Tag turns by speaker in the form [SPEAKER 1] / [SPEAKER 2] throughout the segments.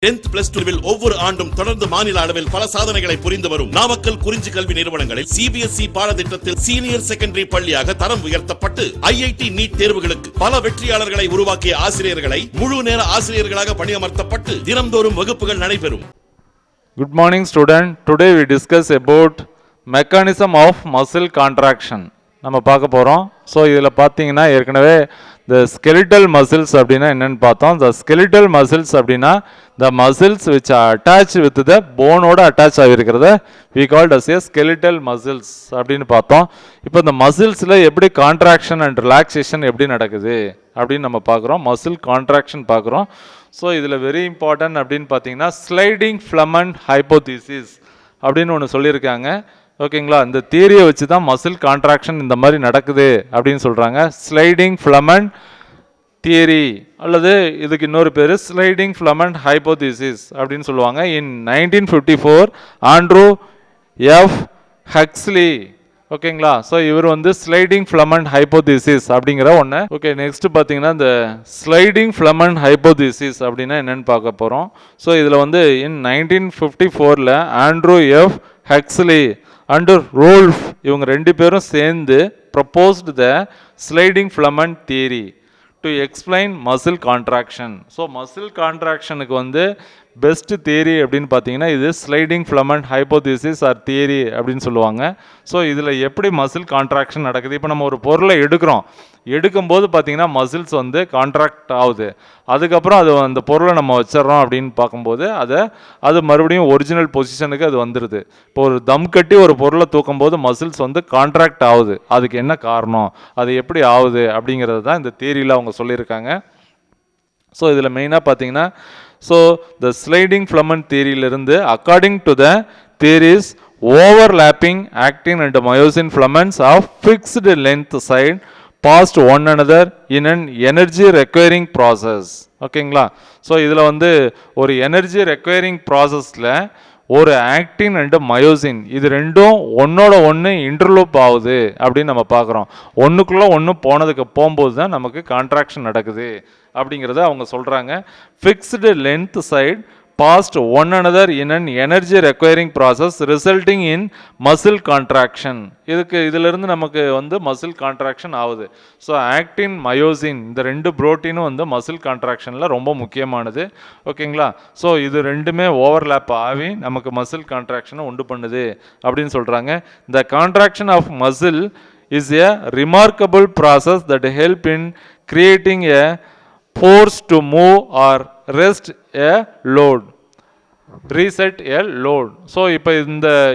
[SPEAKER 1] 10th plus 2 ஒவ்வொரு ஆண்டும் தொடர்ந்து மாநில அளவில் பல சாதனைகளை புரிந்து வரும் நாமக்கல் குறிஞ்சி கல்வி நிறுவனங்களில் CBSE பாடத்திட்டத்தில் சீனியர் செகண்டரி பள்ளியாக தரம் உயர்த்தப்பட்டு IIT நீட் தேர்வுகளுக்கு பல வெற்றியாளர்களை உருவாக்கிய ஆசிரியர்களை முழு நேர ஆசிரியர்களாக பணியமர்த்தப்பட்டு தினம்தோறும் வகுப்புகள் நடைபெறும்.
[SPEAKER 2] Good morning student. Today we discuss about mechanism of muscle contraction. நம்ம பார்க்க போறோம். ஸோ இதில் பார்த்தீங்கன்னா ஏற்கனவே the skeletal muscles அப்படின்னா என்னன்னு பார்த்தோம். The skeletal muscles அப்படின்னா the muscles which are attached with the bone ஓட attach ஆகிருக்கிறத we called as a skeletal muscles அப்படின்னு பார்த்தோம். இப்போ இந்த மசில்ஸில் எப்படி கான்ட்ராக்ஷன் அண்ட் ரிலாக்ஸேஷன் எப்படி நடக்குது அப்படின்னு நம்ம பார்க்குறோம். மசில் கான்ட்ராக்ஷன் பார்க்குறோம். ஸோ இதில் வெரி இம்பார்ட்டன்ட் அப்படின்னு பார்த்தீங்கன்னா ஸ்லைடிங் ஃப்ளமன் ஹைப்போதீசிஸ் அப்படின்னு ஒன்று சொல்லியிருக்காங்க. ஓகேங்களா, இந்த தியரியை வச்சு தான் மசில் கான்ட்ராக்ஷன் இந்த மாதிரி நடக்குது அப்படின்னு சொல்கிறாங்க. ஸ்லைடிங் ஃப்ளமன் தியரி அல்லது இதுக்கு இன்னொரு பேர் ஸ்லைடிங் ஃப்ளமன் ஹைப்போதீசிஸ் அப்படின்னு சொல்லுவாங்க. இன் 1954 ஆண்ட்ரூ எஃப் ஹக்ஸ்லி. ஓகேங்களா, ஸோ இவர் வந்து ஸ்லைடிங் ஃப்ளமன் ஹைப்போதீசிஸ் அப்படிங்கிற ஒன்று. ஓகே, நெக்ஸ்ட் பார்த்தீங்கன்னா இந்த ஸ்லைடிங் ஃப்ளமன் ஹைப்போதீசிஸ் அப்படின்னா என்னென்னு பார்க்க போகிறோம். ஸோ இதில் வந்து in 1954 Andrew F Huxley and Rolf இவங்க ரெண்டு பேரும் சேர்ந்து proposed the sliding filament theory to explain muscle contraction. So muscle கான்ட்ராக்ஷனுக்கு வந்து பெஸ்ட் தியரி அப்படின்னு பார்த்தீங்கன்னா இது sliding filament hypothesis or theory அப்படின்னு சொல்லுவாங்க. ஸோ இதில் எப்படி மசில் கான்ட்ராக்ஷன் நடக்குது, இப்போ நம்ம ஒரு பொருளை எடுக்கும்போது பார்த்தீங்கன்னா மசில்ஸ் வந்து கான்ட்ராக்ட் ஆகுது. அதுக்கப்புறம் அது அந்த பொருளை நம்ம வச்சிடறோம் அப்படின்னு பார்க்கும்போது அது மறுபடியும் ஒரிஜினல் பொசிஷனுக்கு அது வந்துடுது. இப்போ ஒரு தம் கட்டி ஒரு பொருளை தூக்கும்போது மசில்ஸ் வந்து கான்ட்ராக்ட் ஆகுது. அதுக்கு என்ன காரணம், அது எப்படி ஆகுது அப்படிங்கிறது தான் இந்த தியரியில் அவங்க சொல்லியிருக்காங்க. ஸோ இதில் மெயினாக பார்த்தீங்கன்னா ஸோ த ஸ்லைடிங் ஃப்ளமன் தியரியிலிருந்து according to the theories overlapping actin and myosin filaments of fixed length side past one another in an energy requiring process. ஓகேங்களா, ஸோ இதில் வந்து ஒரு எனர்ஜி ரெக்வயரிங் ப்ராசஸில் ஒரு ஆக்டின் அண்டு மயோசின் இது ரெண்டும் ஒன்னோட ஒன்று இன்டர்லூப் ஆகுது அப்படின்னு நம்ம பார்க்குறோம். ஒன்றுக்குள்ளே ஒன்று போகும்போது தான் நமக்கு கான்ட்ராக்ஷன் நடக்குது அப்படிங்கிறத அவங்க சொல்கிறாங்க. Fixed length side past one another in an energy requiring process resulting in muscle contraction. இதிலிருந்து நமக்கு வந்து மசில் கான்ட்ராக்ஷன் ஆகுது. ஸோ ஆக்டின் மயோசின் இந்த ரெண்டு புரோட்டீனும் வந்து மசில் கான்ட்ராக்ஷனில் ரொம்ப முக்கியமானது. ஓகேங்களா, ஸோ இது ரெண்டுமே ஓவர்லேப் ஆகி நமக்கு மசில் கான்ட்ராக்ஷனை உண்டு பண்ணுது அப்படின்னு சொல்கிறாங்க. இந்த contraction of muscle is a remarkable process that help in creating a force to move or rest a load, reset a load. So இப்போ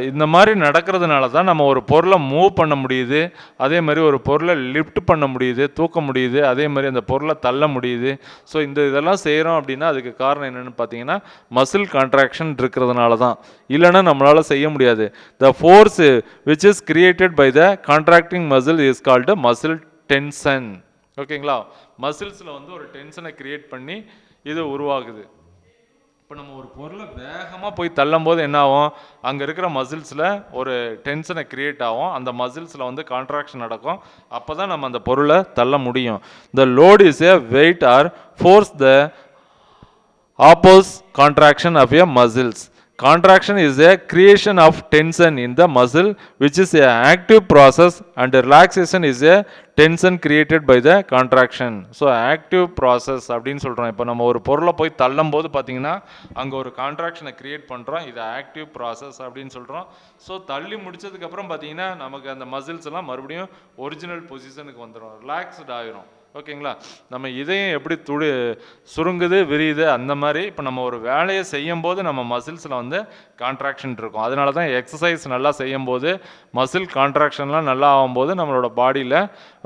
[SPEAKER 2] இந்த மாதிரி நடக்கிறதுனால தான் நம்ம ஒரு பொருளை மூவ் பண்ண முடியுது, அதே மாதிரி ஒரு பொருளை லிஃப்ட் பண்ண முடியுது, தூக்க முடியுது, அதே மாதிரி அந்த பொருளை தள்ள முடியுது. ஸோ இதெல்லாம் செய்கிறோம் அப்படின்னா அதுக்கு காரணம் என்னென்னு பார்த்தீங்கன்னா மசில் கான்ட்ராக்ஷன் இருக்கிறதுனால தான். இல்லைன்னா நம்மளால் செய்ய முடியாது. The force which is created by the contracting muscle is called muscle tension. ஓகேங்களா, மசில்ஸில் வந்து ஒரு டென்ஷனை கிரியேட் பண்ணி இது உருவாகுது. இப்போ நம்ம ஒரு பொருளை வேகமாக போய் தள்ளும் போது என்ன ஆகும், அங்கே இருக்கிற மசில்ஸில் ஒரு டென்ஷனை கிரியேட் ஆகும், அந்த மசில்ஸில் வந்து கான்ட்ராக்ஷன் நடக்கும். அப்போ தான் நம்ம அந்த பொருளை தள்ள முடியும். The load is a weight or force the oppose contraction of a muscles. Contraction is a creation of tension in the muscle which is an active process and relaxation is a tension created by the contraction. So active process அப்படின்னு சொல்கிறோம். இப்போ நம்ம ஒரு பொருளை போய் தள்ளும் போது பார்த்தீங்கன்னா அங்கே ஒரு கான்ட்ராக்ஷனை கிரியேட் பண்ணுறோம், இது ஆக்டிவ் ப்ராசஸ் அப்படின்னு சொல்கிறோம். ஸோ தள்ளி முடிச்சதுக்கப்புறம் பார்த்தீங்கன்னா நமக்கு அந்த மசில்ஸ் எல்லாம் மறுபடியும் ஒரிஜினல் பொசிஷனுக்கு வந்துடும், ரிலாக்ஸ்டு ஆகிரும். ஓகேங்களா, நம்ம இதயம் எப்படி சுருங்குது விரியுது அந்த மாதிரி இப்போ நம்ம ஒரு வேலையை செய்யும் போது நம்ம மசில்ஸில் வந்து கான்ட்ராக்ஷன் இருக்கும். அதனால தான் எக்ஸசைஸ் நல்லா செய்யும் போது மசில் கான்ட்ராக்ஷன்லாம் நல்லா ஆகும்போது நம்மளோட பாடியில்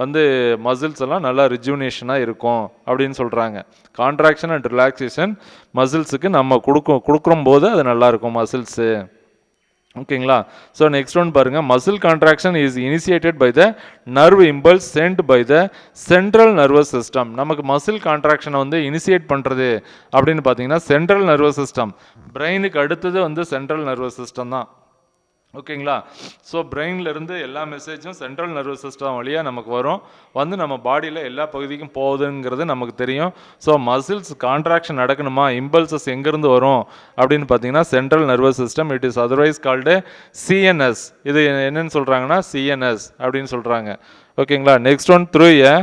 [SPEAKER 2] வந்து மசில்ஸ் எல்லாம் நல்லா ரிஜுவனேஷனாக இருக்கும் அப்படின்னு சொல்கிறாங்க. கான்ட்ராக்ஷன் அண்ட் ரிலாக்ஸேஷன் மசில்ஸுக்கு நம்ம கொடுக்குற போது அது நல்லாயிருக்கும் மசில்ஸு. ஓகேங்களா, ஸோ நெக்ஸ்ட் ஒன் பாருங்கள். Muscle contraction is initiated by the nerve impulse send by the central nervous system. நமக்கு மசில் கான்ட்ராக்ஷனை வந்து இனிஷியேட் பண்ணுறது அப்படின்னு பார்த்தீங்கன்னா சென்ட்ரல் நர்வஸ் சிஸ்டம். பிரெயினுக்கு அடுத்தது வந்து சென்ட்ரல் நர்வஸ் சிஸ்டம் தான். ஓகேங்களா. ஸோ பிரெயின்லேருந்து எல்லா மெசேஜும் சென்ட்ரல் நர்வஸ் சிஸ்டம் வழியாக நமக்கு வரும், வந்து நம்ம பாடியில் எல்லா பகுதிக்கும் போகுதுங்கிறது நமக்கு தெரியும். ஸோ மசில்ஸ் கான்ட்ராக்ஷன் நடக்கணுமா, இம்பல்சஸ் எங்கேருந்து வரும் அப்படின்னு பார்த்தீங்கன்னா central nervous system, it is otherwise called CNS. இது என்னன்னு சொல்கிறாங்கன்னா சிஎன்எஸ் அப்படின்னு சொல்கிறாங்க. ஓகேங்களா. நெக்ஸ்ட் ஒன் த்ரூ எ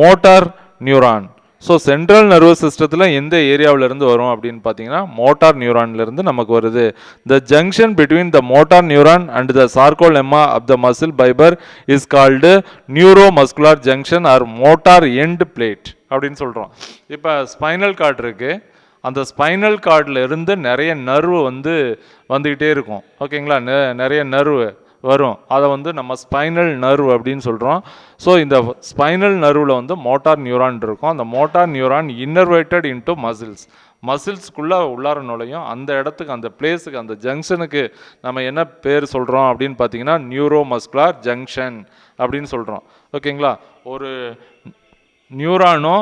[SPEAKER 2] motor neuron. So central nervous சிஸ்டத்தில் எந்த ஏரியாவிலேருந்து வரும் அப்படின்னு பார்த்தீங்கன்னா மோட்டார் நியூரான்லேருந்து நமக்கு வருது. The junction between the motor neuron and the sarcolemma of the muscle fibre is called neuromuscular junction or motor end plate அப்படின்னு சொல்கிறோம். இப்போ ஸ்பைனல் கார்டு இருக்குது, அந்த ஸ்பைனல் கார்டில் இருந்து நிறைய நர்வு வந்துக்கிட்டே இருக்கும். ஓகேங்களா. நிறைய நர்வு வரும், அதை நம்ம ஸ்பைனல் நர்வ் அப்படின்னு சொல்கிறோம். ஸோ இந்த ஸ்பைனல் நர்வில் மோட்டார் நியூரான் இருக்கும். அந்த மோட்டார் நியூரான் இன்னர்வேட்டட் இன்டு மசில்ஸ்க்குள்ளே உள்ளார நுழையும். அந்த இடத்துக்கு, அந்த பிளேஸுக்கு, அந்த ஜங்ஷனுக்கு நம்ம என்ன பேர் சொல்கிறோம் அப்படின்னு பார்த்தீங்கன்னா நியூரோ மஸ்குலார் ஜங்ஷன் அப்படின்னு சொல்கிறோம். ஓகேங்களா. ஒரு நியூரானோ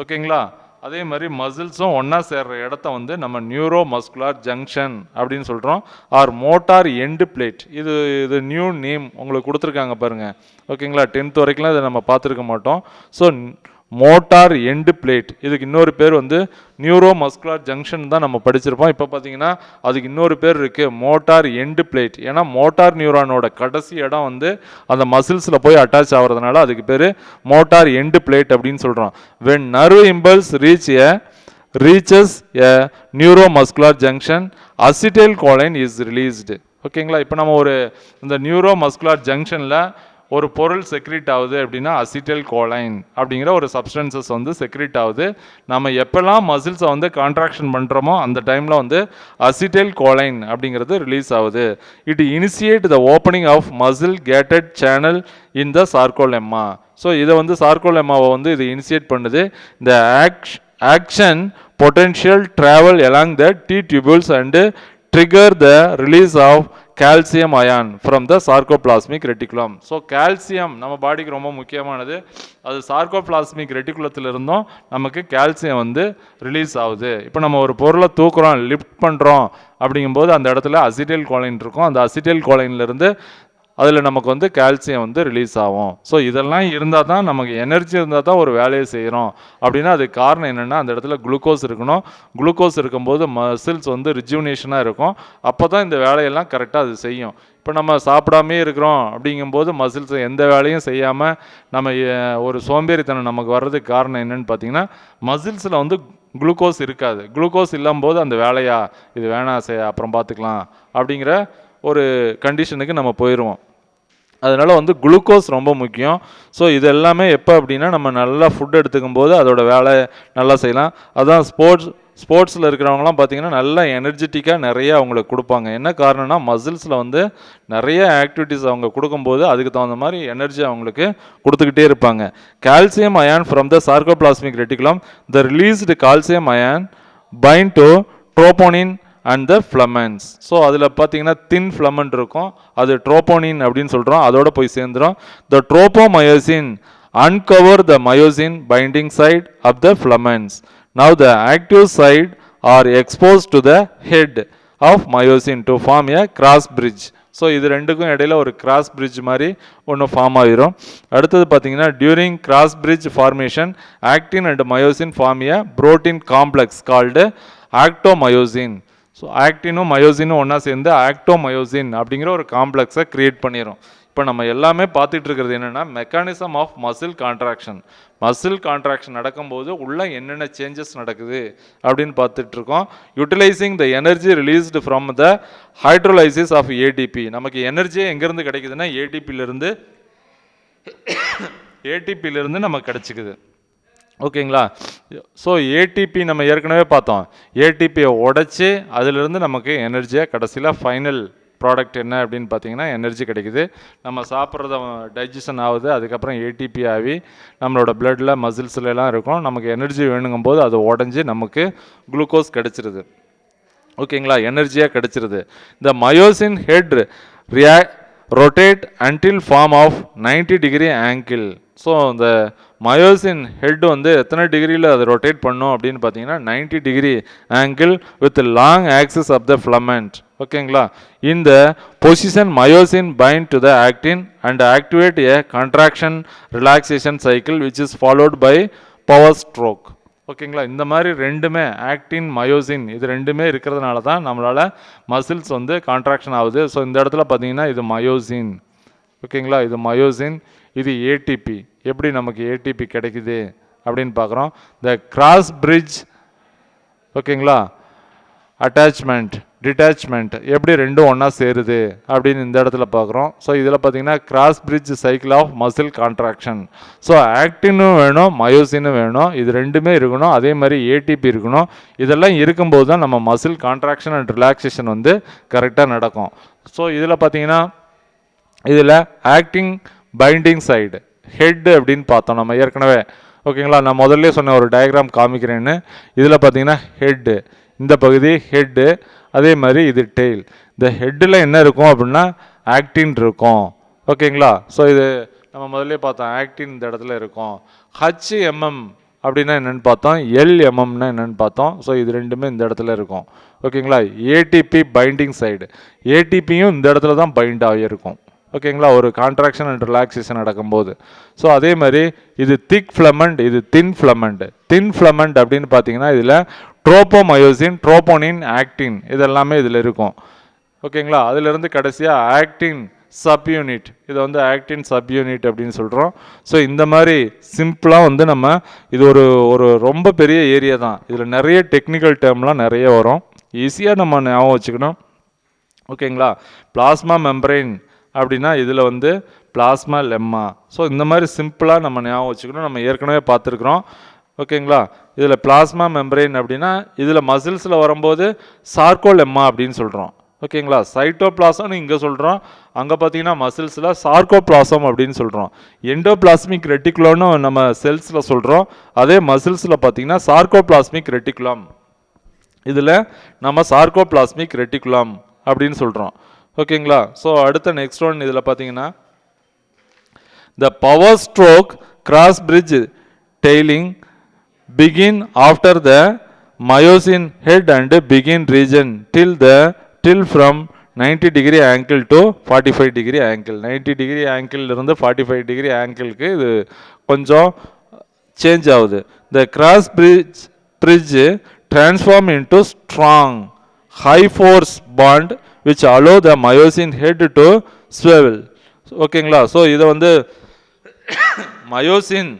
[SPEAKER 2] ஓகேங்களா அதே மாதிரி மசில்ஸும் ஒன்றா சேர்ற இடத்த நம்ம நியூரோ மஸ்குலார் ஜங்ஷன் அப்படின்னு சொல்கிறோம், ஆர் மோட்டார் எண்டு பிளேட். இது நியூ நேம் உங்களுக்கு கொடுத்துருக்காங்க பாருங்கள். ஓகேங்களா. 10th வரைக்கும்லாம் இதை நம்ம பார்த்துருக்க மாட்டோம். ஸோ மோட்டார் எண்டு பிளேட், இதுக்கு இன்னொரு பேர் நியூரோ மஸ்குலார் ஜங்ஷன் தான் நம்ம படிச்சிருப்போம். இப்போ பார்த்தீங்கன்னா அதுக்கு இன்னொரு பேர் இருக்குது, மோட்டார் எண்டு பிளேட். ஏன்னா மோட்டார் நியூரானோட கடைசி இடம் அந்த மசில்ஸில் போய் அட்டாச் ஆகிறதுனால அதுக்கு பேர் மோட்டார் எண்டு பிளேட் அப்படின்னு சொல்கிறோம். When nerve impulse reaches a neuromuscular junction, acetylcholine is released. ஓகேங்களா. இப்போ நம்ம இந்த நியூரோமஸ்குலார் ஜங்ஷனில் ஒரு பொருள் செக்ரீட் ஆகுது அப்படின்னா அசிட்டல் கோலைன் அப்படிங்கிற ஒரு சப்ஸ்டன்சஸ் செக்ரீட் ஆகுது. நம்ம எப்போல்லாம் மசில்ஸை கான்ட்ராக்ஷன் பண்ணுறோமோ அந்த டைமில் அசிட்டல் கோலைன் அப்படிங்கிறது ரிலீஸ் ஆகுது. It initiate the opening of muscle gated channel in the sarcolemma. So இதை சார்கோலெம்மாவை இது இனிஷியேட் பண்ணுது. இந்த action potential travel along the T tubules and trigger the release of calcium ion from the sarcoplasmic reticulum. So calcium நம்ம பாடிக்கு ரொம்ப முக்கியமானது. அது சார்கோபிளாஸ்மிக் ரெட்டிகுலத்தில் இருந்தும் நமக்கு கால்சியம் ரிலீஸ் ஆகுது. இப்போ நம்ம ஒரு பொருளை தூக்குறோம், லிஃப்ட் பண்ணுறோம் அப்படிங்கும்போது அந்த இடத்துல அசிட்டைல் கோலைன் இருக்கும். அந்த அசிட்டைல் கோலைன்லேருந்து அதில் நமக்கு கால்சியம் ரிலீஸ் ஆகும். ஸோ இதெல்லாம் இருந்தால் தான் நமக்கு எனர்ஜி இருந்தால் தான் ஒரு வேலையை செய்கிறோம் அப்படின்னா அதுக்கு காரணம் என்னென்னா அந்த இடத்துல குளுக்கோஸ் இருக்கணும். குளுக்கோஸ் இருக்கும்போது மசில்ஸ் ரிஜுவனேஷனாக இருக்கும். அப்போ தான் இந்த வேலையெல்லாம் கரெக்டாக அது செய்யும். இப்போ நம்ம சாப்பிடாமே இருக்கிறோம் அப்படிங்கும்போது மசில்ஸ் எந்த வேலையும் செய்யாமல் நம்ம ஒரு சோம்பேறித்தனம் நமக்கு வர்றதுக்கு காரணம் என்னென்னு பார்த்தீங்கன்னா மசில்ஸில் குளுக்கோஸ் இருக்காது. குளுக்கோஸ் இல்லாம்போது அந்த வேலையா இது வேணாம் அப்புறம் பார்த்துக்கலாம் அப்படிங்கிற ஒரு கண்டிஷனுக்கு நம்ம போயிடுவோம். அதனால் குளுக்கோஸ் ரொம்ப முக்கியம். ஸோ இது எல்லாமே எப்போ அப்படின்னா நம்ம நல்லா ஃபுட் எடுத்துக்கும் போது அதோட வேலை நல்லா செய்யலாம். அதான் ஸ்போர்ட்ஸில் இருக்கிறவங்களாம் பார்த்திங்கன்னா நல்லா எனர்ஜெட்டிக்காக நிறைய அவங்களுக்கு கொடுப்பாங்க. என்ன காரணம்னா மசில்ஸில் நிறைய ஆக்டிவிட்டீஸ் அவங்க கொடுக்கும்போது அதுக்கு தகுந்த மாதிரி எனர்ஜி அவங்களுக்கு கொடுத்துக்கிட்டே இருப்பாங்க. Calcium ion from the sarcoplasmic reticulum, the released calcium ion bind to troponin and the filaments. So அதில் பார்த்தீங்கன்னா தின் ஃப்ளமெண்ட் இருக்கும், அது ட்ரோபோனின் அப்படின்னு சொல்கிறோம், அதோட போய் சேர்ந்துடும். த tropomyosin uncover the myosin binding side of the filaments. Now the active side are exposed to the head of myosin to form a cross bridge. So இது ரெண்டுக்கும் இடையில ஒரு கிராஸ் பிரிட்ஜ் மாதிரி ஒன்று ஃபார்ம் ஆகிரும். அடுத்தது பார்த்தீங்கன்னா during cross bridge formation actin and myosin form a protein complex called actomyosin. So ஆக்டினும் மயோசினும் ஒன்றா சேர்ந்து ஆக்டோமயோசின் அப்படிங்கிற ஒரு காம்ப்ளெக்ஸை க்ரியேட் பண்ணிடும். இப்போ நம்ம எல்லாமே பார்த்துட்டு இருக்கிறது என்னென்னா mechanism of muscle contraction. Muscle contraction நடக்கும்போது உள்ள என்னென்ன சேஞ்சஸ் நடக்குது அப்படின்னு பார்த்துட்ருக்கோம். Utilising the energy released from the hydrolysis of ATP. நமக்கு எனர்ஜியே எங்கேருந்து கிடைக்குதுன்னா ஏடிபியிலேருந்து நமக்கு கிடச்சிக்குது. ஓகேங்களா. ஸோ ஏடிபி நம்ம ஏற்கனவே பார்த்தோம். ஏடிபியை உடைச்சி அதிலிருந்து நமக்கு எனர்ஜியாக கடைசியில் ஃபைனல் ப்ராடக்ட் என்ன அப்படின்னு பார்த்தீங்கன்னா எனர்ஜி கிடைக்குது. நம்ம சாப்பிட்றத டைஜஷன் ஆகுது, அதுக்கப்புறம் ஏடிபி ஆகி நம்மளோட பிளட்டில் மசில்ஸ்லாம் இருக்கும். நமக்கு எனர்ஜி வேணுங்கும் போது அது உடஞ்சி நமக்கு குளுக்கோஸ் கிடச்சிருது. ஓகேங்களா, எனர்ஜியாக கிடச்சிருது. இந்த myosin head rotate until form of 90 degree angle. ஸோ இந்த மயோசின் ஹெட் எத்தனை டிகிரியில் அது ரொட்டேட் பண்ணும் அப்படின்னு பார்த்தீங்கன்னா 90 degree angle with long axis of the filament. ஓகேங்களா. இந்த position myosin bind to the actin and activate a contraction relaxation cycle which is followed by power stroke. ஓகேங்களா. இந்த மாதிரி ரெண்டுமே ஆக்டின் மயோசின் இது ரெண்டுமே இருக்கிறதுனால தான் நம்மளால் மசில்ஸ் வந்து கான்ட்ராக்ஷன் ஆகுது. ஸோ இந்த இடத்துல பார்த்தீங்கன்னா இது மயோசின். ஓகேங்களா. இது மயோசின், இது ஏடிபி. எப்படி நமக்கு ஏடிபி கிடைக்குது அப்படின்னு பார்க்குறோம். த கிராஸ் பிரிட்ஜ் ஓகேங்களா அட்டாச்மெண்ட் டிட்டாச்மெண்ட் எப்படி ரெண்டும் ஒன்றா சேருது அப்படின்னு இந்த இடத்துல பார்க்குறோம். ஸோ இதில் பார்த்தீங்கன்னா cross bridge cycle of muscle contraction. So ஆக்டினும் வேணும் மயோசினும் வேணும், இது ரெண்டுமே இருக்கணும். அதே மாதிரி ஏடிபி இருக்கணும். இதெல்லாம் இருக்கும்போது தான் நம்ம மசில் கான்ட்ராக்ஷன் அண்ட் ரிலாக்ஸேஷன் வந்து கரெக்டாக நடக்கும். ஸோ இதில் பார்த்தீங்கன்னா இதில் ஆக்டிங் பைண்டிங் சைடு ஹெட் அப்படின்னு பார்த்தோம் நம்ம ஏற்கனவே. ஓகேங்களா. நான் முதல்ல சொன்ன ஒரு டயக்ராம் காமிக்கிறேன்னு. இதில் பார்த்தீங்கன்னா ஹெட்டு, இந்த பகுதி ஹெட்டு, அதே மாதிரி இது டெய்ல். இந்த ஹெட்டில் என்ன இருக்கும் அப்படின்னா ஆக்டின் இருக்கும். ஓகேங்களா. ஸோ இது நம்ம முதல்ல பார்த்தோம் ஆக்டின் இந்த இடத்துல இருக்கும். HMM அப்படின்னா என்னென்னு பார்த்தோம், LMMனா என்னென்னு பார்த்தோம். ஸோ இது ரெண்டுமே இந்த இடத்துல இருக்கும். ஓகேங்களா. ஏடிபி பைண்டிங் சைடு, ஏடிபியும் இந்த இடத்துல தான் பைண்ட் ஆகியிருக்கும். ஓகேங்களா. ஒரு கான்ட்ராக்ஷன் அண்ட் ரிலாக்ஸேஷன் நடக்கும்போது. ஸோ அதே மாதிரி இது திக் ஃபிலமெண்ட், இது தின் ஃபிலமெண்ட். தின் ஃபிலமெண்ட் அப்படின்னு பார்த்தீங்கன்னா இதில் ட்ரோப்போமயோசின், ட்ரோபோனின், ஆக்டின் இதெல்லாமே இதில் இருக்கும். ஓகேங்களா. அதிலிருந்து கடைசியாக ஆக்டின் சப் யூனிட், இதை வந்து ஆக்டின் சப் யூனிட் அப்படின்னு சொல்கிறோம். ஸோ இந்த மாதிரி சிம்பிளாக வந்து நம்ம இது ஒரு ரொம்ப பெரிய ஏரியா தான். இதில் நிறைய டெக்னிக்கல் டேர்ம்லாம் நிறைய வரும், ஈஸியாக நம்ம ஞாபகம் வச்சுக்கணும். ஓகேங்களா. பிளாஸ்மா மெம்பரைன் அப்படின்னா இதில் வந்து பிளாஸ்மா லெம்மா. ஸோ இந்த மாதிரி சிம்பிளாக நம்ம ஞாபகம் வச்சுக்கணும். நம்ம ஏற்கனவே பார்த்துருக்குறோம். ஓகேங்களா. இதில் பிளாஸ்மா மெம்பரைன் அப்படின்னா இதில் மசில்ஸில் வரும்போது சார்கோலெம்மா அப்படின்னு சொல்கிறோம். ஓகேங்களா. சைட்டோபிளாசம்னு இங்கே சொல்கிறோம், அங்கே பார்த்தீங்கன்னா மசில்ஸில் சார்கோபிளாசம் அப்படின்னு சொல்கிறோம். எண்டோபிளாஸ்மிக் ரெட்டிகுலம்னு நம்ம செல்ஸில் சொல்கிறோம், அதே மசில்ஸில் பார்த்தீங்கன்னா சார்கோபிளாஸ்மிக் ரெட்டிகுலம். இதில் நம்ம சார்கோபிளாஸ்மிக் ரெட்டிகுலம் அப்படின்னு சொல்கிறோம். ஓகேங்களா. ஸோ அடுத்த நெக்ஸ்ட் ஒன் இதில் பார்த்தீங்கன்னா the power stroke cross bridge tailing begin after the myosin head and begin region till from 90 degree angle to 45 degree angle. 90 degree angle இருந்து 45 degree angle-க்கு இது கொஞ்சம் சேஞ்ச் ஆகுது. The cross bridge transform into strong high force bond which allow the myosin head to swivel. ஓகேங்களா. ஸோ இதை வந்து myosin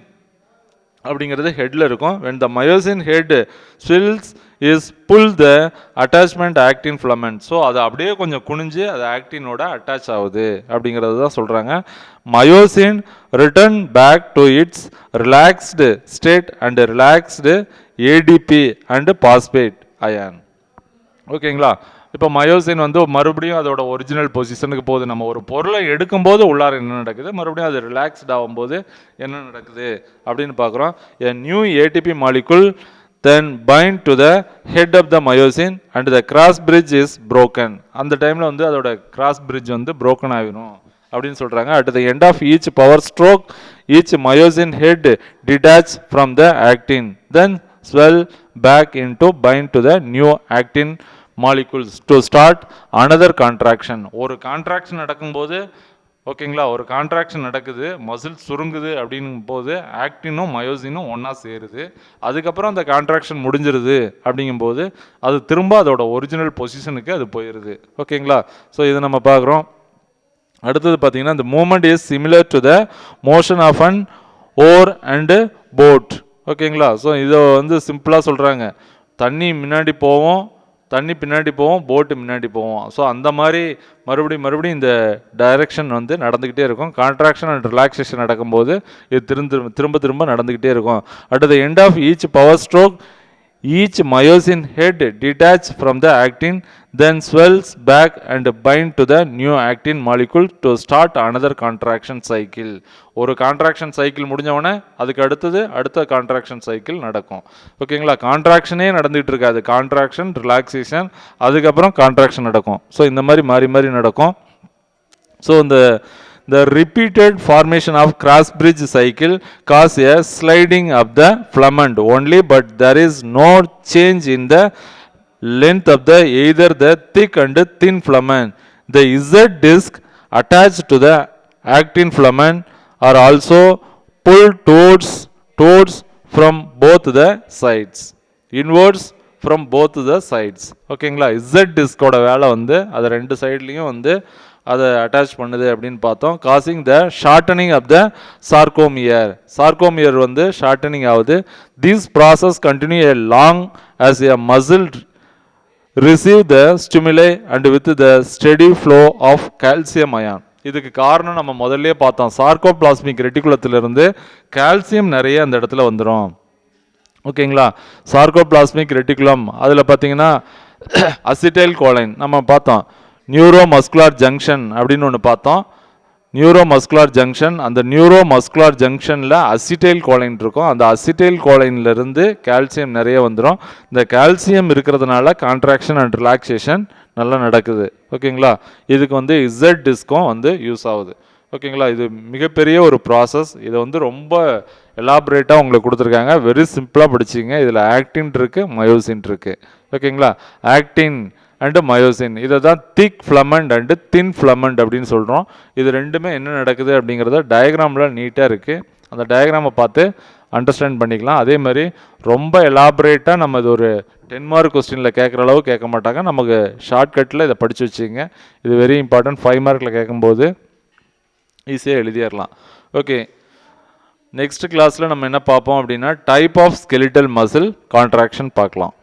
[SPEAKER 2] அப்படிங்கிறது ஹெட்டில் இருக்கும். when the myosin head swells is pull the attachment actin filament. So அது அப்படியே கொஞ்சம் குனிஞ்சு அது ஆக்டினோட அட்டாச் ஆகுது அப்படிங்கிறது தான் சொல்கிறாங்க. Myosin return back to its relaxed state and relaxed ATP and phosphate ion. ஓகேங்களா. இப்போ மயோசின் வந்து மறுபடியும் அதோட ஒரிஜினல் பொசிஷனுக்கு போகுது. நம்ம ஒரு பொருளை எடுக்கும்போது உள்ளார என்ன நடக்குது, மறுபடியும் அது ரிலாக்ஸ்ட் ஆகும்போது என்ன நடக்குது அப்படின்னு பார்க்குறோம். a new ATP molecule then bind to the head of the myosin and the cross bridge is broken. அந்த டைமில் வந்து அதோட cross bridge வந்து broken ஆகிடும் அப்படின்னு சொல்கிறாங்க. at the end of each power stroke each myosin head detach from the actin then swell back into bind to the new actin molecules to start another contraction. ஒரு contraction நடக்கும்போது ஓகேங்களா, ஒரு contraction நடக்குது, muscle சுருங்குது அப்படிங்கும் போது ஆக்டினும் மயோசினும் ஒன்றா சேருது. அதுக்கப்புறம் அந்த கான்ட்ராக்ஷன் முடிஞ்சிருது அப்படிங்கும்போது அது திரும்ப அதோட ஒரிஜினல் பொசிஷனுக்கு அது போயிடுது. ஓகேங்களா. ஸோ இதை நம்ம பார்க்குறோம். அடுத்தது பார்த்தீங்கன்னா இந்த movement is similar to the motion of an oar and boat. ஓகேங்களா. ஸோ இதை வந்து சிம்பிளாக சொல்கிறாங்க, தண்ணி முன்னாடி போவோம், தண்ணி பின்னாடி போவோம், போட்டு முன்னாடி போவோம். ஸோ அந்த மாதிரி மறுபடியும் இந்த டைரெக்ஷன் வந்து நடந்துக்கிட்டே இருக்கும். கான்ட்ராக்ஷன் அண்ட் ரிலாக்ஸேஷன் நடக்கும்போது இது திரும்ப நடந்துக்கிட்டே இருக்கும். At the end of each power stroke each myosin head detach from the actin then swells back and bind to the new actin molecule to start another contraction cycle. ஒரு contraction cycle முடிஞ்சவொடனே அதுக்கு அடுத்த contraction cycle நடக்கும். ஓகேங்களா. கான்ட்ராக்ஷனே நடந்துகிட்டு இருக்காது, contraction relaxation அதுக்கப்புறம் contraction நடக்கும். So இந்த மாதிரி மாறி நடக்கும். So the repeated formation of cross bridge cycle cause a sliding of the filament only, but there is no change in the length of the either the thick and thin filament. The Z disc attached to the actin filament are also pulled towards from both the sides. Inwards from both the sides. ஓகேங்களா, Z டிஸ்கோட வேலை வந்து அது ரெண்டு சைட்லேயும் வந்து அதை attach பண்ணுது அப்படின்னு பார்த்தோம். Causing the shortening of the sarcomere வந்து ஷார்டனிங் ஆகுது. This process continue a long as a muscle receive the stimuli and with the steady flow of calcium ion. இதுக்கு காரணம் நம்ம முதல்ல பார்த்தோம், சார்கோபிளாஸ்மிக் ரெட்டிகுலத்திலிருந்து கால்சியம் நிறைய அந்த இடத்துல வந்துடும். ஓகேங்களா, சார்கோபிளாஸ்மிக் ரெட்டிகுலம் அதில் பார்த்தீங்கன்னா அசிட்டைல் கோலைன் நம்ம பார்த்தோம், நியூரோ மஸ்குலார் ஜங்ஷன் அப்படின்னு ஒன்று பார்த்தோம். நியூரோ மஸ்குலார் ஜங்ஷன், அந்த நியூரோ மஸ்குலார் ஜங்ஷனில் அசிட்டைல் கோலைன் இருக்கும். அந்த அசிட்டைல் கோலைன்லேருந்து கால்சியம் நிறைய வந்துடும். இந்த கால்சியம் இருக்கிறதுனால கான்ட்ராக்ஷன் அண்ட் ரிலாக்ஸேஷன் நல்லா நடக்குது. ஓகேங்களா, இதுக்கு வந்து இசட் டிஸ்க்கும் வந்து யூஸ் ஆகுது. ஓகேங்களா, இது மிகப்பெரிய ஒரு ப்ராசஸ். இதை வந்து ரொம்ப எலாபரேட்டாக உங்களுக்கு கொடுத்துருக்காங்க. வெரி சிம்பிளாக படிச்சிங்க. இதில் ஆக்டின் இருக்குது, மயோசின் இருக்குது. ஓகேங்களா, ஆக்டின் அண்டு மயோசின், இதை தான் திக் ஃபிலமெண்ட் அண்டு தின் ஃபிலமெண்ட் அப்படின்னு சொல்கிறோம். இது ரெண்டுமே என்ன நடக்குது அப்படிங்கிறத டயக்ராமில் நீட்டாக இருக்குது. அந்த டயக்ராமை பார்த்து அண்டர்ஸ்டாண்ட் பண்ணிக்கலாம். அதே மாதிரி ரொம்ப எலாபரேட்டாக நம்ம இது ஒரு 10 மார்க் கொஸ்டினில் கேட்குற அளவு கேட்க மாட்டாங்க. நமக்கு ஷார்ட்கட்டில் இதை படித்து வச்சுங்க. இது வெரி இம்பார்ட்டன்ட். 5 மார்க்கில் கேட்கும்போது ஈஸியாக எழுதிடலாம். ஓகே, நெக்ஸ்ட் கிளாஸில் நம்ம என்ன பார்ப்போம் அப்படின்னா type of skeletal muscle contraction பார்க்கலாம்.